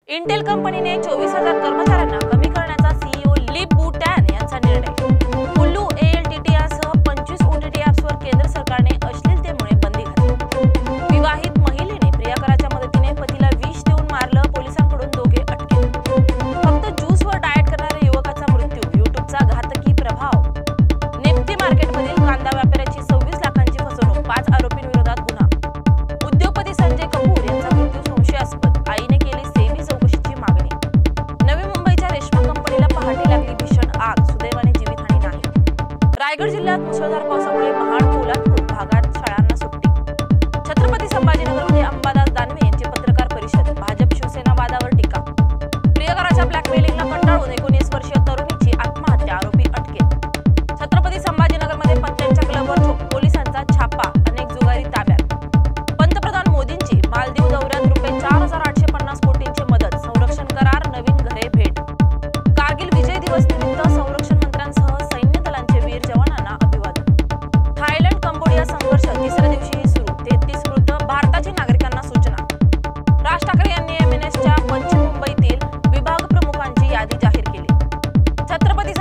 Intel कंपनीने 24,000 कर्मचाऱ्यांना कमी करण्याचा सीईओ ली बूटॅन यांचा निर्णय। हुलू, एएलटीटी यासह 25 ओटीटी ॲप्सवर केंद्र सरकारने अश्लीलतेमुळे बंदी घातली। विवाहित महिलेने प्रियकराच्या मदतीने पतीला विष देऊन मारलं, पोलिसांकडून दोघे अटकेत। फक्त ज्यूसवर डाएट करणाऱ्या युवकाचा मृत्यू, यूट्यूबचा घातकी प्रभाव। नेप्ती मार्केटमधील कांदा व्यापाऱ्याची 26 लाखांची फसवणूक, 5 आरोपींविरोधात गुन्हा। उद्योगपती संजय कपूर यांचा मृत्यू संशयास्पद, आईने केली सेबी चौकशीची मागणी। नवी मुंबईच्या रेशमा कंपनीला पहाटे लागली भीषण आग, सुदैवाने जीवितहानी नाही। रायगड जिल्ह्यात मुसळधार पावसामुळे महाड, पोलादपूर भागात शाळांना सुट्टी। छत्रपती संभाजीनगरमध्ये अंबादास दानवे यांची पत्रकार परिषद, भाजप शिवसेना वादावर टीका। प्रियकराच्या ब्लॅकमेलिंगला कंटाळून 19 वर्षीय तरुणीची आत्महत्या, आरोपी अटकेत। छत्रपती संभाजीनगरमध्ये पत्त्यांच्या क्लबवर पोलिसांचा छापा, अनेक जुगारी ताब्यात। पंतप्रधान मोदींची मालदीव दौऱ्यात रुपये 4,850 कोटींची मदत, संरक्षण करार, नवीन घरे भेट। कारगिल विजय दिवस निमित्त संरक्षण मंत्र्यांसह सैन्य दलांचे वीर जवानांना अभिवादन। थायलंड कंबोडिया संघर्ष तिसऱ्या दिवशीही सुरू, 33 मृत, भारताची नागरिकांना सूचना। राज ठाकरे यांनी एमएनएसच्या पश्चिम मुंबईतील विभाग प्रमुखांची यादी जाहीर केली। छत्रपती